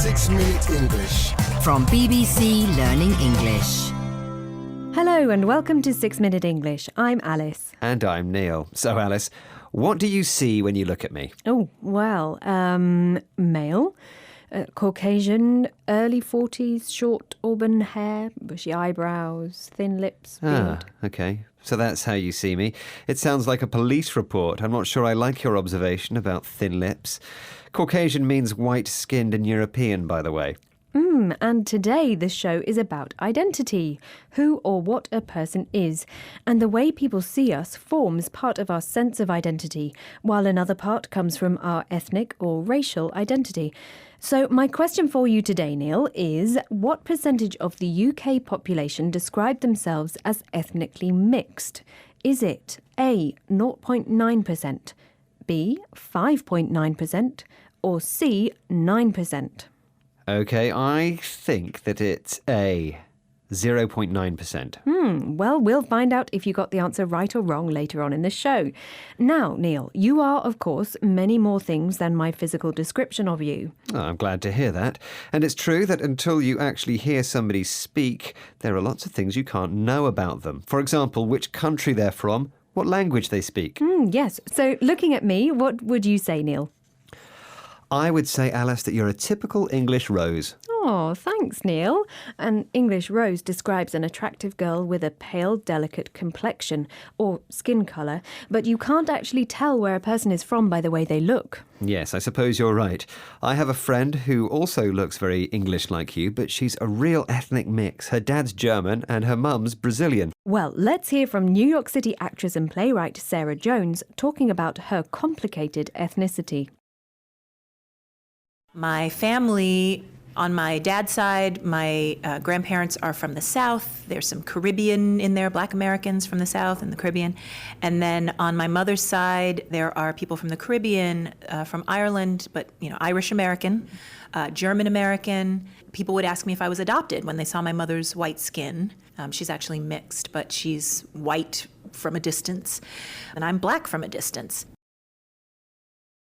6 Minute English. From BBC Learning English. Hello and welcome to 6 Minute English. I'm Alice. And I'm Neil. So, Alice, what do you see when you look at me? Oh, well, male, Caucasian, early 40s, short auburn hair, bushy eyebrows, thin lips, beard. Okay. So that's how you see me. It sounds like a police report. I'm not sure I like your observation about thin lips. Caucasian means white-skinned and European, by the way. And today the show is about identity, who or what a person is. And the way people see us forms part of our sense of identity, while another part comes from our ethnic or racial identity. So my question for you today, Neil, is what percentage of the UK population describe themselves as ethnically mixed? Is it A, 0.9%, B, 5.9%, or C, 9%? Okay, I think that it's A, 0.9%. Well, we'll find out if you got the answer right or wrong later on in the show. Now, Neil, you are, of course, many more things than my physical description of you. Oh, I'm glad to hear that. And it's true that until you actually hear somebody speak, there are lots of things you can't know about them. For example, which country they're from, what language they speak. Yes. So looking at me, what would you say, Neil? I would say, Alice, that you're a typical English rose. Oh, thanks, Neil. An English rose describes an attractive girl with a pale, delicate complexion or skin colour, but you can't actually tell where a person is from by the way they look. Yes, I suppose you're right. I have a friend who also looks very English like you, but she's a real ethnic mix. Her dad's German and her mum's Brazilian. Well, let's hear from New York City actress and playwright Sarah Jones talking about her complicated ethnicity. My family, on my dad's side, my grandparents are from the South. There's some Caribbean in there, Black Americans from the South and the Caribbean. And then on my mother's side, there are people from the Caribbean, from Ireland, but Irish American, German American. People would ask me if I was adopted when they saw my mother's white skin. She's actually mixed, but she's white from a distance, and I'm black from a distance.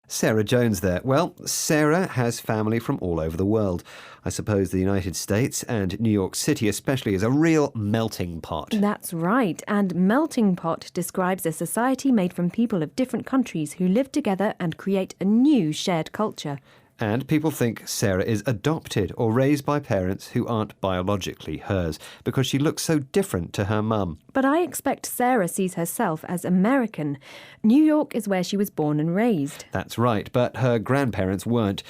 Sarah Jones there. Well, Sarah has family from all over the world. I suppose the United States and New York City especially is a real melting pot. That's right. And melting pot describes a society made from people of different countries who live together and create a new shared culture. And people think Sarah is adopted or raised by parents who aren't biologically hers because she looks so different to her mum. But I expect Sarah sees herself as American. New York is where she was born and raised. That's right, but her grandparents weren't.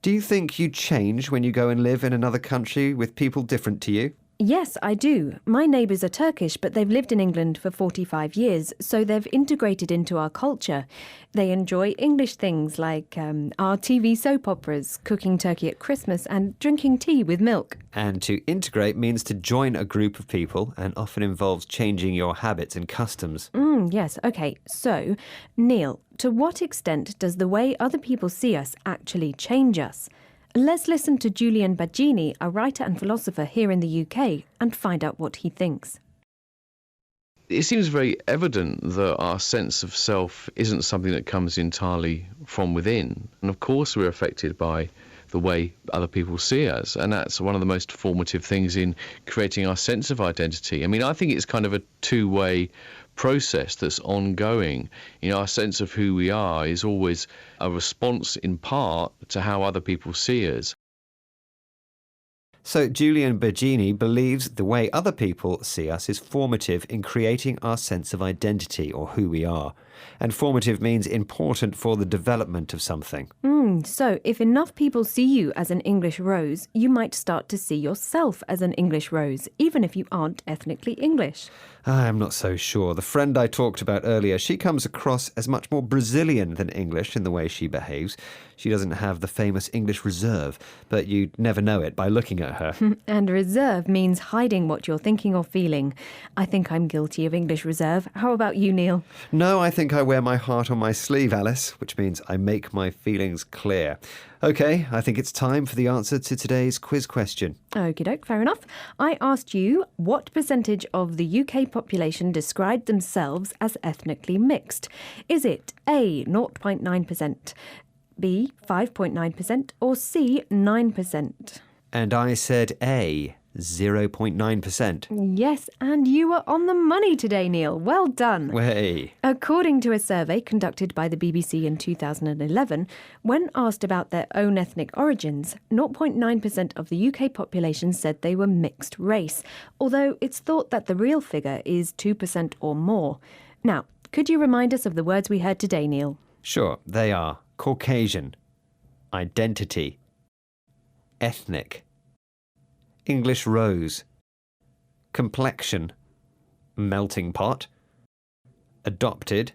Do you think you change when you go and live in another country with people different to you? Yes, I do. My neighbours are Turkish, but they've lived in England for 45 years, so they've integrated into our culture. They enjoy English things like our TV soap operas, cooking turkey at Christmas and drinking tea with milk. And to integrate means to join a group of people and often involves changing your habits and customs. Yes, OK. So, Neil, to what extent does the way other people see us actually change us? Let's listen to Julian Baggini, a writer and philosopher here in the UK, and find out what he thinks. It seems very evident that our sense of self isn't something that comes entirely from within. And of course we're affected by the way other people see us, and that's one of the most formative things in creating our sense of identity. I mean, I think it's kind of a two-way process that's ongoing. Our sense of who we are is always a response in part to how other people see us. So Julian Baggini believes the way other people see us is formative in creating our sense of identity or who we are. And formative means important for the development of something. So if enough people see you as an English rose, you might start to see yourself as an English rose, even if you aren't ethnically English. I'm not so sure. The friend I talked about earlier, she comes across as much more Brazilian than English in the way she behaves. She doesn't have the famous English reserve, but you'd never know it by looking at her. And reserve means hiding what you're thinking or feeling. I think I'm guilty of English reserve. How about you, Neil? No, I think I wear my heart on my sleeve, Alice, which means I make my feelings clear. OK, I think it's time for the answer to today's quiz question. Okie doke, fair enough. I asked you what percentage of the UK population described themselves as ethnically mixed. Is it A, 0.9%, B, 5.9%, or C, 9%? And I said A, 0.9%. Yes, and you were on the money today, Neil. Well done. Way. According to a survey conducted by the BBC in 2011, when asked about their own ethnic origins, 0.9% of the UK population said they were mixed race, although it's thought that the real figure is 2% or more. Now, could you remind us of the words we heard today, Neil? Sure, they are Caucasian, identity, ethnic, English rose, complexion, melting pot, adopted,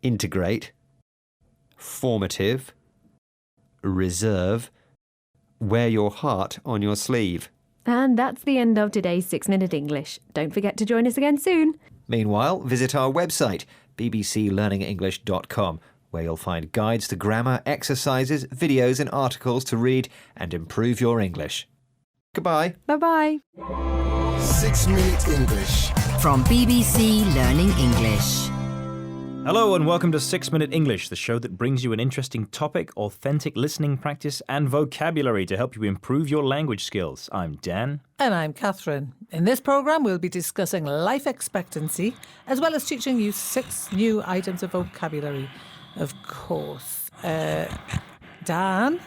integrate, formative, reserve, wear your heart on your sleeve. And that's the end of today's 6-Minute English. Don't forget to join us again soon. Meanwhile, visit our website, bbclearningenglish.com, where you'll find guides to grammar, exercises, videos and articles to read and improve your English. Goodbye. Bye-bye. 6-Minute English. From BBC Learning English. Hello and welcome to 6-Minute English, the show that brings you an interesting topic, authentic listening practice and vocabulary to help you improve your language skills. I'm Dan. And I'm Catherine. In this programme, we'll be discussing life expectancy, as well as teaching you 6 new items of vocabulary. Of course. Dan?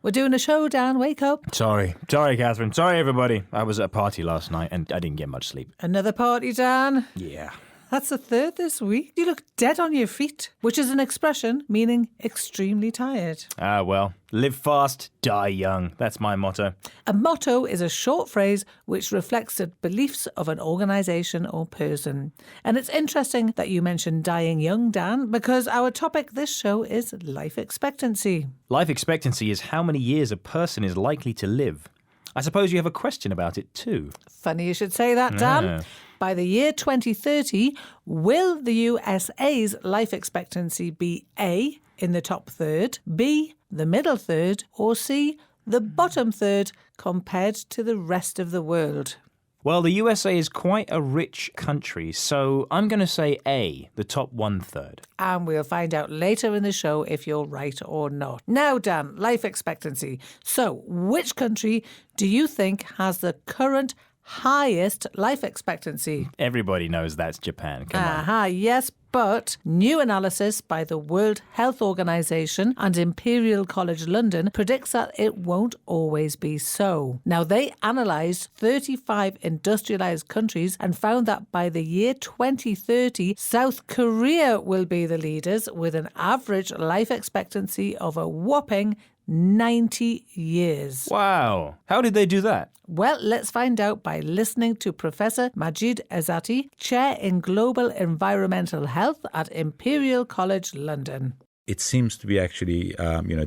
We're doing a show, Dan. Wake up. Sorry, Catherine. Sorry, everybody. I was at a party last night and I didn't get much sleep. Another party, Dan. Yeah. That's the 3rd this week. You look dead on your feet, which is an expression meaning extremely tired. Ah, well, live fast, die young. That's my motto. A motto is a short phrase which reflects the beliefs of an organisation or person. And it's interesting that you mentioned dying young, Dan, because our topic this show is life expectancy. Life expectancy is how many years a person is likely to live. I suppose you have a question about it too. Funny you should say that, Dan. Yeah. By the year 2030, will the USA's life expectancy be A, in the top third, B, the middle third, or C, the bottom third compared to the rest of the world? Well, the USA is quite a rich country, so I'm going to say A, the top 1/3. And we'll find out later in the show if you're right or not. Now, Dan, life expectancy. So, which country do you think has the current highest life expectancy? Everybody knows that's Japan. Come on. Aha, yes, but new analysis by the World Health Organization and Imperial College London predicts that it won't always be so. Now, they analysed 35 industrialised countries and found that by the year 2030, South Korea will be the leaders with an average life expectancy of a whopping 90 years. Wow. How did they do that? Well, let's find out by listening to Professor Majid Ezzati, Chair in Global Environmental Health at Imperial College London. It seems to be actually,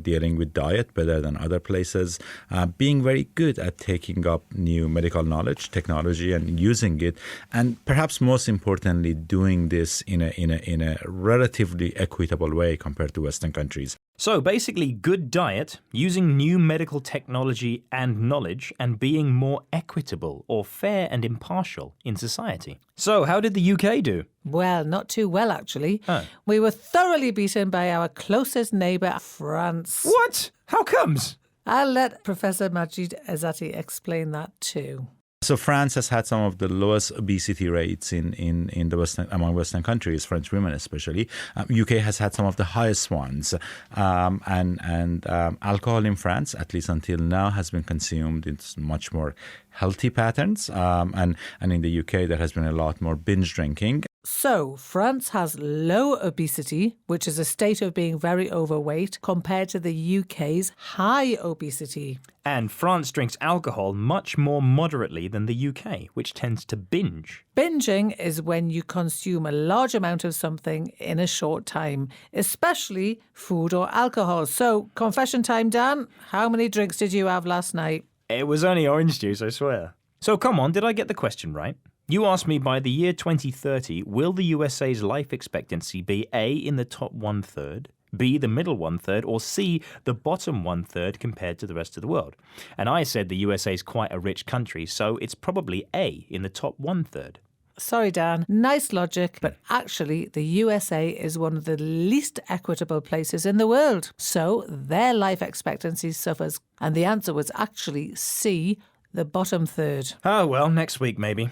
dealing with diet better than other places, being very good at taking up new medical knowledge, technology, and using it, and perhaps most importantly, doing this in a relatively equitable way compared to Western countries. So basically, good diet, using new medical technology and knowledge, and being more equitable or fair and impartial in society. So how did the UK do? Well, not too well, actually. Oh. We were thoroughly beaten by our closest neighbour, France. What? How comes? I'll let Professor Majid Ezzati explain that too. So France has had some of the lowest obesity rates in the among Western countries, French women especially. UK has had some of the highest ones, and alcohol in France, at least until now, has been consumed in much more healthy patterns, and in the UK there has been a lot more binge drinking. So, France has low obesity, which is a state of being very overweight, compared to the UK's high obesity. And France drinks alcohol much more moderately than the UK, which tends to binge. Binging is when you consume a large amount of something in a short time, especially food or alcohol. So, confession time, Dan, how many drinks did you have last night? It was only orange juice, I swear. So come on, did I get the question right? You asked me by the year 2030, will the USA's life expectancy be A, in the top 1/3, B, the middle 1/3, or C, the bottom 1/3 compared to the rest of the world? And I said the USA is quite a rich country, so it's probably A, in the top 1/3. Sorry, Dan. Nice logic, but actually the USA is one of the least equitable places in the world. So their life expectancy suffers. And the answer was actually C, the bottom third. Oh, well, next week maybe.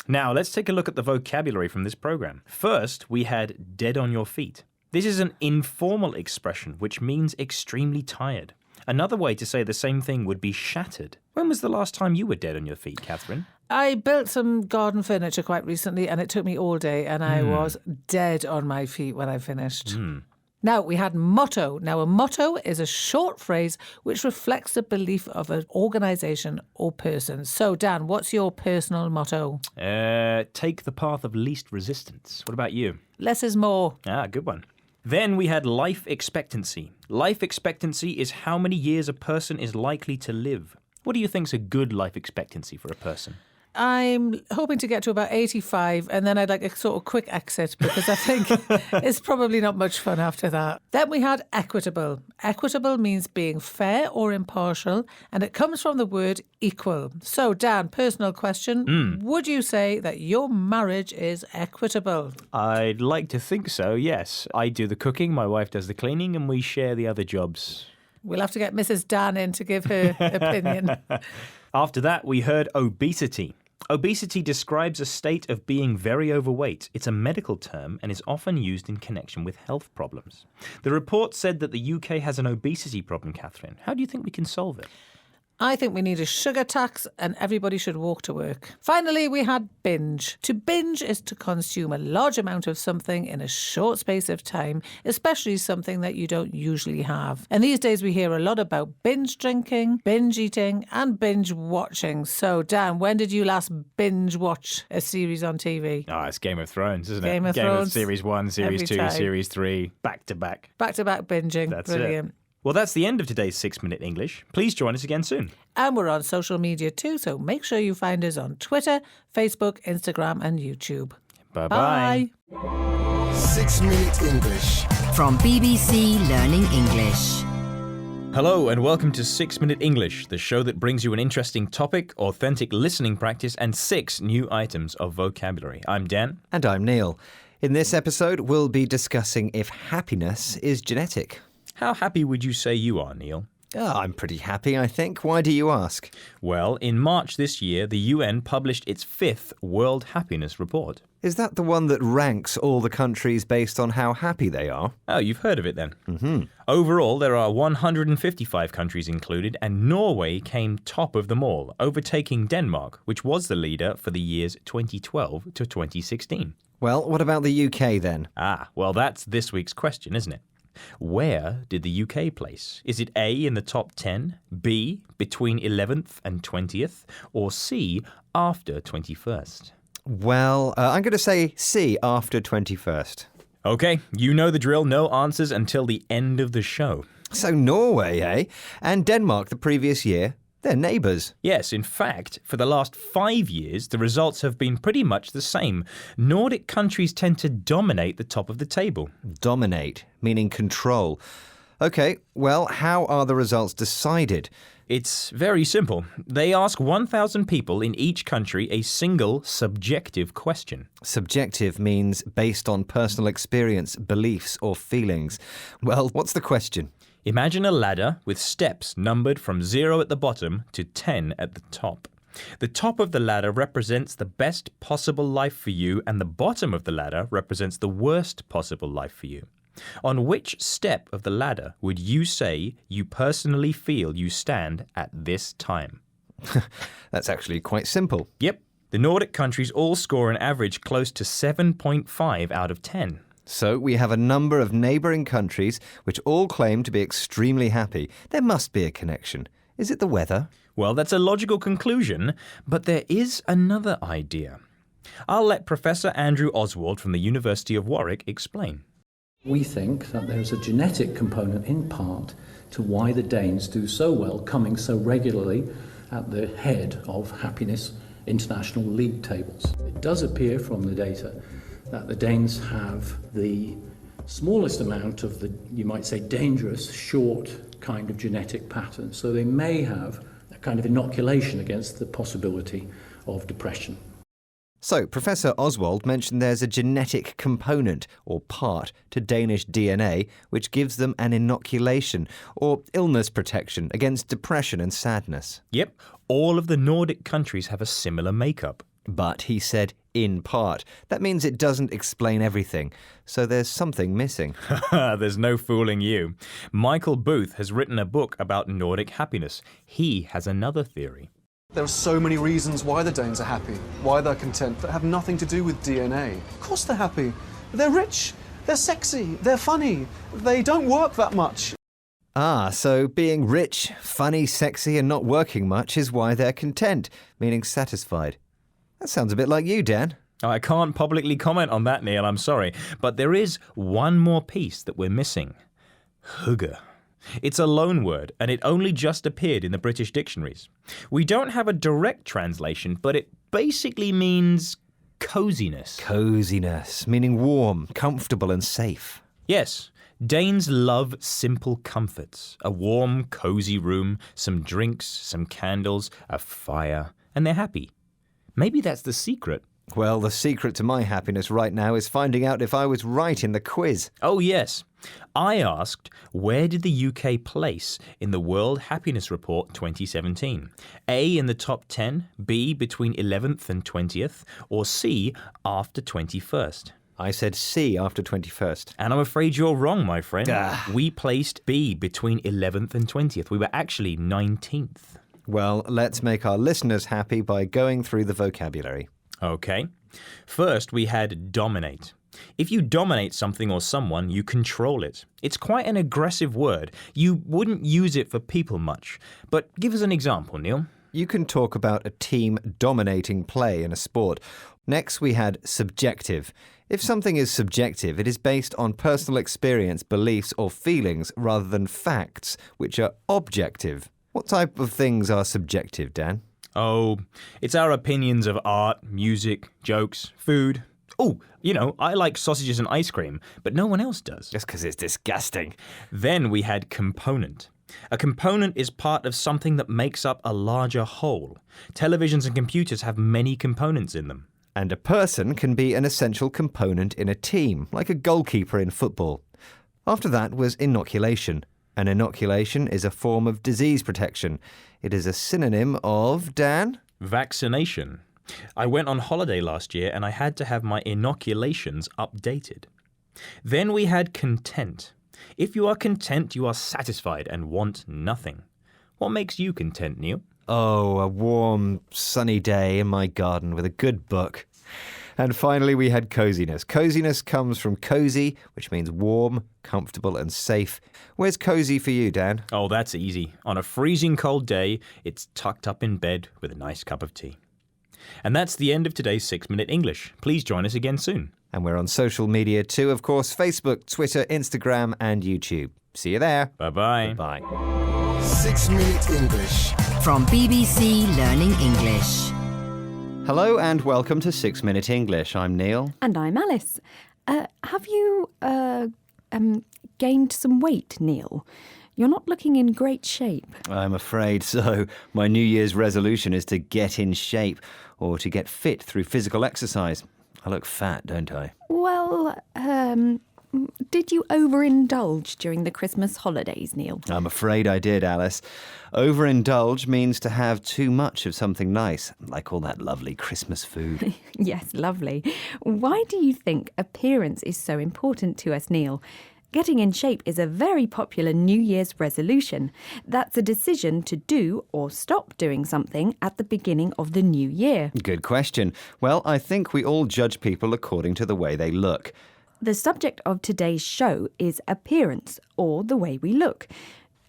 Now, let's take a look at the vocabulary from this program. First, we had dead on your feet. This is an informal expression which means extremely tired. Another way to say the same thing would be shattered. When was the last time you were dead on your feet, Catherine? I built some garden furniture quite recently and it took me all day and I was dead on my feet when I finished. Now, we had motto. Now, a motto is a short phrase which reflects the belief of an organisation or person. So, Dan, what's your personal motto? Take the path of least resistance. What about you? Less is more. Ah, good one. Then we had life expectancy. Life expectancy is how many years a person is likely to live. What do you think's a good life expectancy for a person? I'm hoping to get to about 85 and then I'd like a sort of quick exit because I think it's probably not much fun after that. Then we had equitable. Equitable means being fair or impartial and it comes from the word equal. So, Dan, personal question. Would you say that your marriage is equitable? I'd like to think so, yes. I do the cooking, my wife does the cleaning, and we share the other jobs. We'll have to get Mrs. Dan in to give her opinion. After that, we heard obesity. Obesity describes a state of being very overweight. It's a medical term and is often used in connection with health problems. The report said that the UK has an obesity problem, Catherine. How do you think we can solve it? I think we need a sugar tax and everybody should walk to work. Finally, we had binge. To binge is to consume a large amount of something in a short space of time, especially something that you don't usually have. And these days we hear a lot about binge drinking, binge eating and binge watching. So, Dan, when did you last binge watch a series on TV? Ah, it's Game of Thrones, isn't it? Game of Thrones. Series 1, Series Every 2, time. Series 3, back to back. Back-to-back binging. That's Brilliant. it. Well, that's the end of today's 6-Minute English. Please join us again soon. And we're on social media too, so make sure you find us on Twitter, Facebook, Instagram and YouTube. Bye-bye. Bye. 6 Minute English. From BBC Learning English. Hello and welcome to 6-Minute English, the show that brings you an interesting topic, authentic listening practice and 6 new items of vocabulary. I'm Dan. And I'm Neil. In this episode, we'll be discussing if happiness is genetic. How happy would you say you are, Neil? I'm pretty happy, I think. Why do you ask? Well, in March this year, the UN published its 5th World Happiness Report. Is that the one that ranks all the countries based on how happy they are? Oh, you've heard of it then. Overall, there are 155 countries included, and Norway came top of them all, overtaking Denmark, which was the leader for the years 2012 to 2016. Well, what about the UK then? Ah, well, that's this week's question, isn't it? Where did the UK place? Is it A, in the top 10, B, between 11th and 20th, or C, after 21st? Well, I'm going to say C, after 21st. Okay, you know the drill. No answers until the end of the show. So Norway, eh? And Denmark the previous year? They're neighbours. Yes, in fact, for the last 5 years, the results have been pretty much the same. Nordic countries tend to dominate the top of the table. Dominate, meaning control. OK, well, how are the results decided? It's very simple. They ask 1,000 people in each country a single subjective question. Subjective means based on personal experience, beliefs or feelings. Well, what's the question? Imagine a ladder with steps numbered from 0 at the bottom to 10 at the top. The top of the ladder represents the best possible life for you, and the bottom of the ladder represents the worst possible life for you. On which step of the ladder would you say you personally feel you stand at this time? That's actually quite simple. Yep. The Nordic countries all score an average close to 7.5 out of 10. So we have a number of neighbouring countries which all claim to be extremely happy. There must be a connection. Is it the weather? Well, that's a logical conclusion, but there is another idea. I'll let Professor Andrew Oswald from the University of Warwick explain. We think that there's a genetic component in part to why the Danes do so well, coming so regularly at the head of happiness international league tables. It does appear from the data that the Danes have the smallest amount of the, you might say, dangerous, short kind of genetic pattern. So they may have a kind of inoculation against the possibility of depression. So, Professor Oswald mentioned there's a genetic component, or part, to Danish DNA, which gives them an inoculation, or illness protection, against depression and sadness. Yep, all of the Nordic countries have a similar makeup. But he said in part. That means it doesn't explain everything, so there's something missing. There's no fooling you. Michael Booth has written a book about Nordic happiness. He has another theory. There are so many reasons why the Danes are happy, why they're content, that have nothing to do with DNA. Of course they're happy. They're rich, they're sexy, they're funny, they don't work that much. Ah, so being rich, funny, sexy and not working much is why they're content, meaning satisfied. That sounds a bit like you, Dan. I can't publicly comment on that, Neil, I'm sorry. But there is one more piece that we're missing. Hygge. It's a loan word, and it only just appeared in the British dictionaries. We don't have a direct translation, but it basically means coziness. Coziness, meaning warm, comfortable and safe. Yes, Danes love simple comforts. A warm, cozy room, some drinks, some candles, a fire, and they're happy. Maybe that's the secret. Well, the secret to my happiness right now is finding out if I was right in the quiz. Oh, yes. I asked, where did the UK place in the World Happiness Report 2017? A, in the top 10, B, between 11th and 20th, or C, after 21st? I said C, after 21st. And I'm afraid you're wrong, my friend. We placed B, between 11th and 20th. We were actually 19th. Well, let's make our listeners happy by going through the vocabulary. Okay. First, we had dominate. If you dominate something or someone, you control it. It's quite an aggressive word. You wouldn't use it for people much. But give us an example, Neil. You can talk about a team dominating play in a sport. Next, we had subjective. If something is subjective, it is based on personal experience, beliefs, or feelings rather than facts, which are objective. What type of things are subjective, Dan? Oh, it's our opinions of art, music, jokes, food. Oh, I like sausages and ice cream, but no one else does. Just because it's disgusting. Then we had component. A component is part of something that makes up a larger whole. Televisions and computers have many components in them. And a person can be an essential component in a team, like a goalkeeper in football. After that was inoculation. An inoculation is a form of disease protection. It is a synonym of, Dan? Vaccination. I went on holiday last year and I had to have my inoculations updated. Then we had content. If you are content, you are satisfied and want nothing. What makes you content, Neil? Oh, a warm, sunny day in my garden with a good book. And finally, we had coziness. Coziness comes from cozy, which means warm, comfortable and safe. Where's cozy for you, Dan? Oh, that's easy. On a freezing cold day, it's tucked up in bed with a nice cup of tea. And that's the end of today's 6-Minute English. Please join us again soon. And we're on social media too, of course, Facebook, Twitter, Instagram and YouTube. See you there. Bye-bye. Bye. 6-Minute English. From BBC Learning English. Hello and welcome to 6-Minute English. I'm Neil. And I'm Alice. Have you gained some weight, Neil? You're not looking in great shape. I'm afraid so. My New Year's resolution is to get in shape or to get fit through physical exercise. I look fat, don't I? Well, did you overindulge during the Christmas holidays, Neil? I'm afraid I did, Alice. Overindulge means to have too much of something nice, like all that lovely Christmas food. Yes, lovely. Why do you think appearance is so important to us, Neil? Getting in shape is a very popular New Year's resolution. That's a decision to do or stop doing something at the beginning of the new year. Good question. Well, I think we all judge people according to the way they look. The subject of today's show is appearance, or the way we look.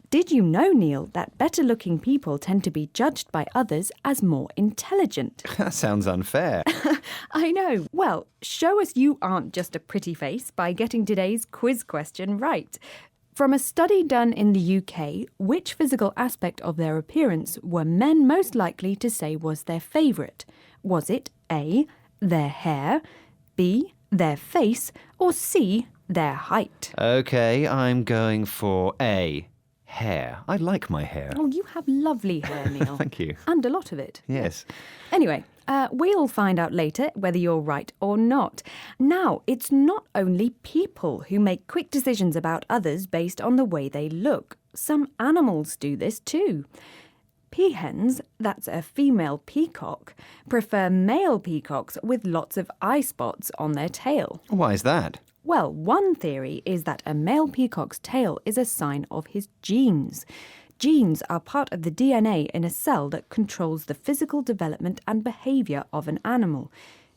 Did you know, Neil, that better-looking people tend to be judged by others as more intelligent? That sounds unfair. I know. Well, show us you aren't just a pretty face by getting today's quiz question right. From a study done in the UK, which physical aspect of their appearance were men most likely to say was their favourite? Was it A, their hair, B, their face, or C, their height? OK, I'm going for A, hair. I like my hair. Oh, you have lovely hair, Neil. Thank you. And a lot of it. Yes. Anyway, We'll find out later whether you're right or not. Now, it's not only people who make quick decisions about others based on the way they look. Some animals do this too. Peahens, that's a female peacock, prefer male peacocks with lots of eye spots on their tail. Why is that? Well, one theory is that a male peacock's tail is a sign of his genes. Genes are part of the DNA in a cell that controls the physical development and behaviour of an animal.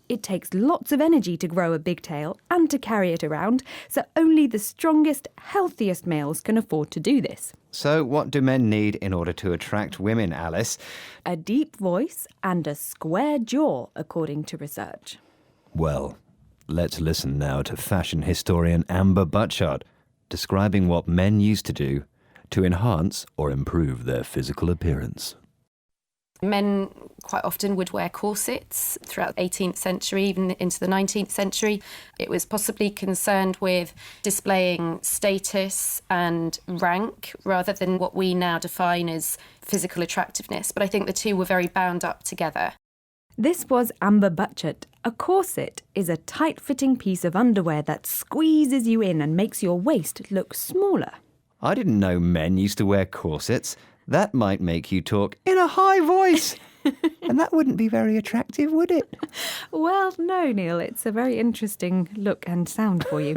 It takes lots of energy to grow a big tail and to carry it around, so only the strongest, healthiest males can afford to do this. So what do men need in order to attract women, Alice? A deep voice and a square jaw, according to research. Well, let's listen now to fashion historian Amber Butchart describing what men used to do to enhance or improve their physical appearance. Men quite often would wear corsets throughout the 18th century, even into the 19th century. It was possibly concerned with displaying status and rank rather than what we now define as physical attractiveness. But I think the two were very bound up together. This was Amber Butchart. A corset is a tight-fitting piece of underwear that squeezes you in and makes your waist look smaller. I didn't know men used to wear corsets. That might make you talk in a high voice. And that wouldn't be very attractive, would it? Well, no, Neil, it's a very interesting look and sound for you.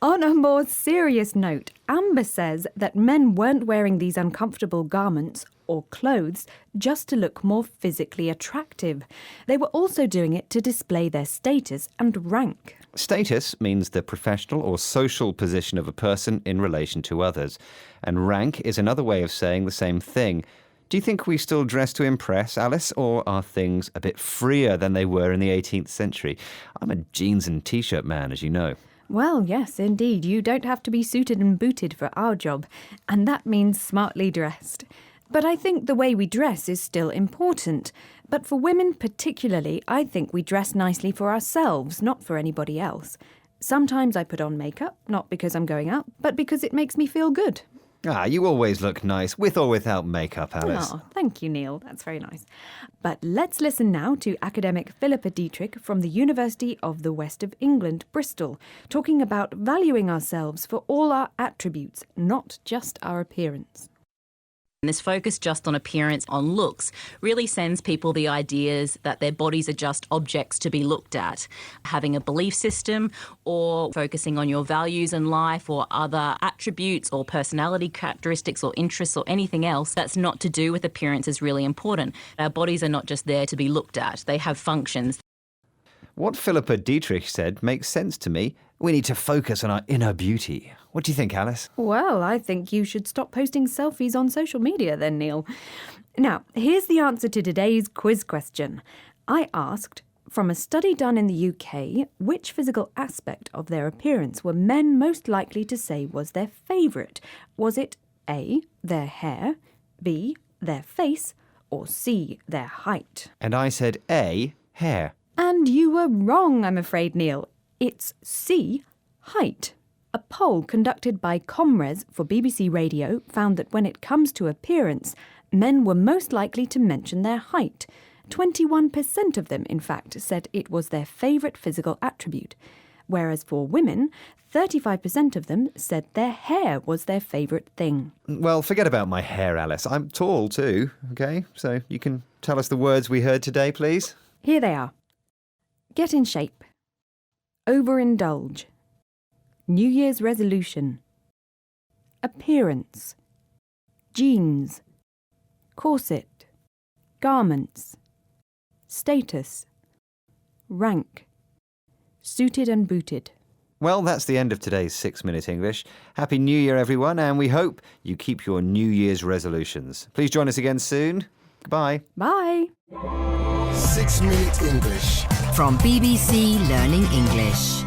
On a more serious note, Amber says that men weren't wearing these uncomfortable garments or clothes just to look more physically attractive. They were also doing it to display their status and rank. Status means the professional or social position of a person in relation to others. And rank is another way of saying the same thing. Do you think we still dress to impress, Alice, or are things a bit freer than they were in the 18th century? I'm a jeans and t-shirt man, as you know. Well, yes, indeed. You don't have to be suited and booted for our job, and that means smartly dressed. But I think the way we dress is still important. But for women particularly, I think we dress nicely for ourselves, not for anybody else. Sometimes I put on makeup, not because I'm going out, but because it makes me feel good. Ah, you always look nice, with or without makeup, Alice. Oh, thank you, Neil. That's very nice. But let's listen now to academic Philippa Dietrich from the University of the West of England, Bristol, talking about valuing ourselves for all our attributes, not just our appearance. This focus just on appearance, on looks, really sends people the ideas that their bodies are just objects to be looked at. Having a belief system or focusing on your values in life or other attributes or personality characteristics or interests or anything else that's not to do with appearance is really important. Our bodies are not just there to be looked at. They have functions. What Philippa Dietrich said makes sense to me. We need to focus on our inner beauty. What do you think, Alice? Well, I think you should stop posting selfies on social media then, Neil. Now, here's the answer to today's quiz question. I asked, from a study done in the UK, which physical aspect of their appearance were men most likely to say was their favourite? Was it A, their hair, B, their face, or C, their height? And I said A, hair. And you were wrong, I'm afraid, Neil. It's C, height. A poll conducted by Comres for BBC Radio found that when it comes to appearance, men were most likely to mention their height. 21% of them, in fact, said it was their favourite physical attribute. Whereas for women, 35% of them said their hair was their favourite thing. Well, forget about my hair, Alice. I'm tall too, OK? So you can tell us the words we heard today, please? Here they are. Get in shape. Overindulge. New Year's resolution. Appearance. Jeans. Corset. Garments. Status. Rank. Suited and booted. Well, that's the end of today's 6 Minute English. Happy New Year, everyone, and we hope you keep your New Year's resolutions. Please join us again soon. Goodbye. Bye. 6 Minute English. From BBC Learning English.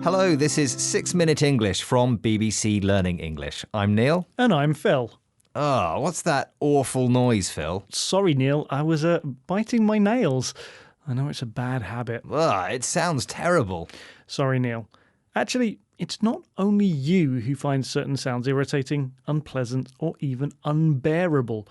Hello, this is 6 Minute English from BBC Learning English. I'm Neil. And I'm Phil. Oh, what's that awful noise, Phil? Sorry, Neil. I was biting my nails. I know it's a bad habit. It sounds terrible. Sorry, Neil. Actually, it's not only you who finds certain sounds irritating, unpleasant, or even unbearable.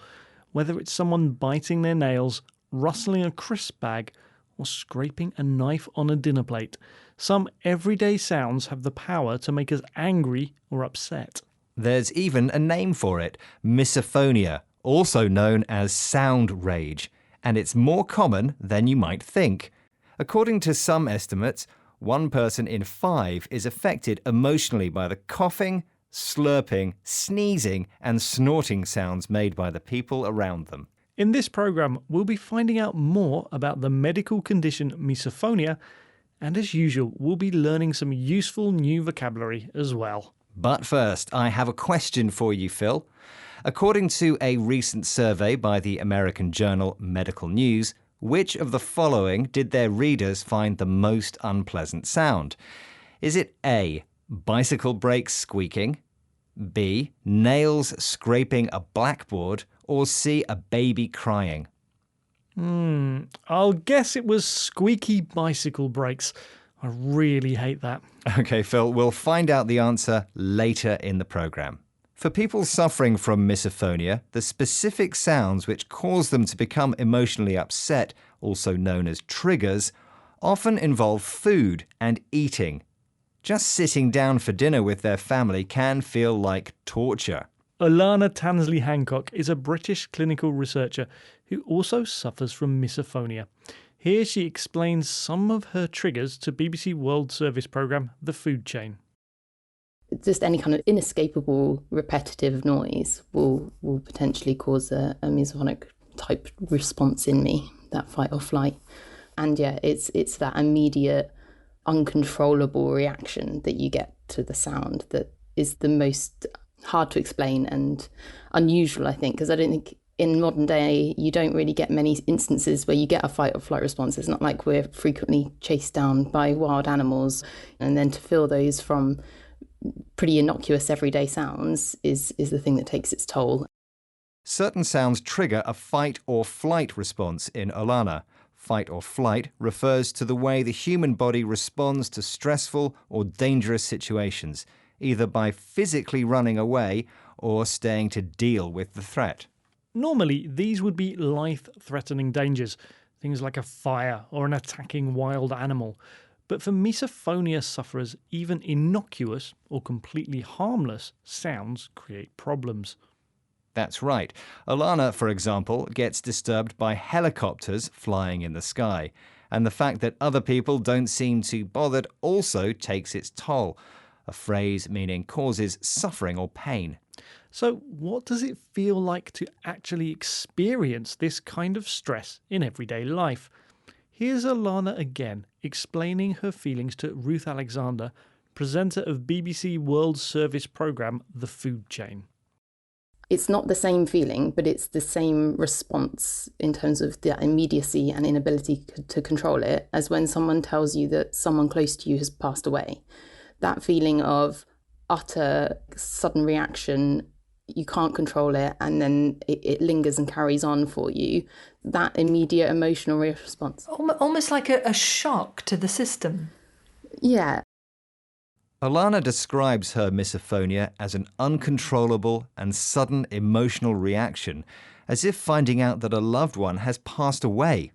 Whether it's someone biting their nails rustling a crisp bag, or scraping a knife on a dinner plate. Some everyday sounds have the power to make us angry or upset. There's even a name for it, misophonia, also known as sound rage, and it's more common than you might think. According to some estimates, 1 person in 5 is affected emotionally by the coughing, slurping, sneezing, and snorting sounds made by the people around them. In this programme, we'll be finding out more about the medical condition misophonia, and as usual, we'll be learning some useful new vocabulary as well. But first, I have a question for you, Phil. According to a recent survey by the American journal Medical News, which of the following did their readers find the most unpleasant sound? Is it A, bicycle brakes squeaking, B, nails scraping a blackboard, or C, a baby crying? I'll guess it was squeaky bicycle brakes. I really hate that. OK, Phil, we'll find out the answer later in the programme. For people suffering from misophonia, the specific sounds which cause them to become emotionally upset, also known as triggers, often involve food and eating. Just sitting down for dinner with their family can feel like torture. Alana Tansley Hancock is a British clinical researcher who also suffers from misophonia. Here she explains some of her triggers to BBC World Service programme The Food Chain. Just any kind of inescapable repetitive noise will potentially cause a misophonic type response in me, that fight or flight. And yeah, it's that immediate, uncontrollable reaction that you get to the sound that is the most hard to explain and unusual, I think, because I don't think in modern day you don't really get many instances where you get a fight or flight response. It's not like we're frequently chased down by wild animals, and then to feel those from pretty innocuous everyday sounds is the thing that takes its toll. Certain sounds trigger a fight or flight response in Alana. Fight or flight refers to the way the human body responds to stressful or dangerous situations, either by physically running away or staying to deal with the threat. Normally, these would be life-threatening dangers, things like a fire or an attacking wild animal. But for misophonia sufferers, even innocuous or completely harmless sounds create problems. That's right. Alana, for example, gets disturbed by helicopters flying in the sky. And the fact that other people don't seem too bothered also takes its toll. A phrase meaning causes suffering or pain. So what does it feel like to actually experience this kind of stress in everyday life? Here's Alana again, explaining her feelings to Ruth Alexander, presenter of BBC World Service programme The Food Chain. It's not the same feeling, but it's the same response in terms of the immediacy and inability to control it as when someone tells you that someone close to you has passed away. That feeling of utter sudden reaction, you can't control it, and then it lingers and carries on for you. That immediate emotional response. Almost like a shock to the system. Yeah. Alana describes her misophonia as an uncontrollable and sudden emotional reaction, as if finding out that a loved one has passed away.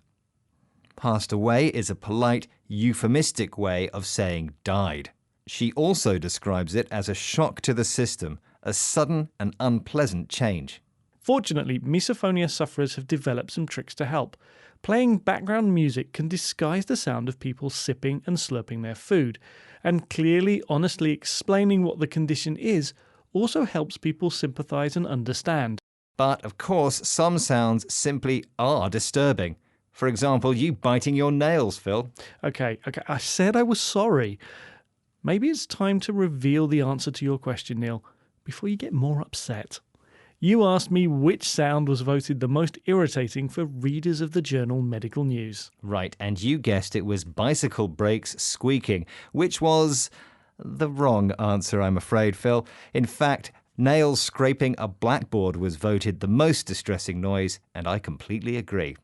Passed away is a polite, euphemistic way of saying died. She also describes it as a shock to the system, a sudden and unpleasant change. Fortunately, misophonia sufferers have developed some tricks to help. Playing background music can disguise the sound of people sipping and slurping their food, and clearly, honestly explaining what the condition is also helps people sympathise and understand. But, of course, some sounds simply are disturbing. For example, you biting your nails, Phil. Okay, I said I was sorry. Maybe it's time to reveal the answer to your question, Neil, before you get more upset. You asked me which sound was voted the most irritating for readers of the journal Medical News. Right, and you guessed it was bicycle brakes squeaking, which was the wrong answer, I'm afraid, Phil. In fact, nails scraping a blackboard was voted the most distressing noise, and I completely agree.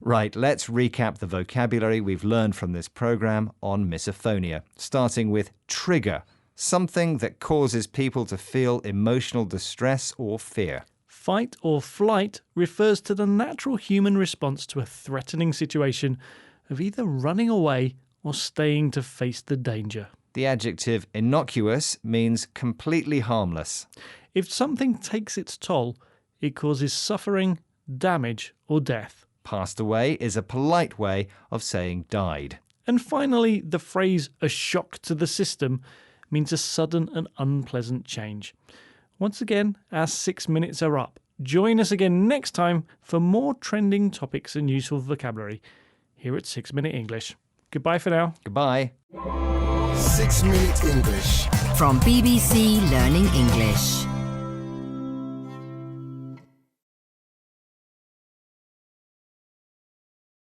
Right, let's recap the vocabulary we've learned from this programme on misophonia, starting with trigger. Something that causes people to feel emotional distress or fear. Fight or flight refers to the natural human response to a threatening situation of either running away or staying to face the danger. The adjective innocuous means completely harmless. If something takes its toll, it causes suffering, damage, or death. Passed away is a polite way of saying died. And finally, the phrase a shock to the system means a sudden and unpleasant change. Once again, our 6 minutes are up. Join us again next time for more trending topics and useful vocabulary here at 6 Minute English. Goodbye for now. Goodbye. 6 Minute English. From BBC Learning English.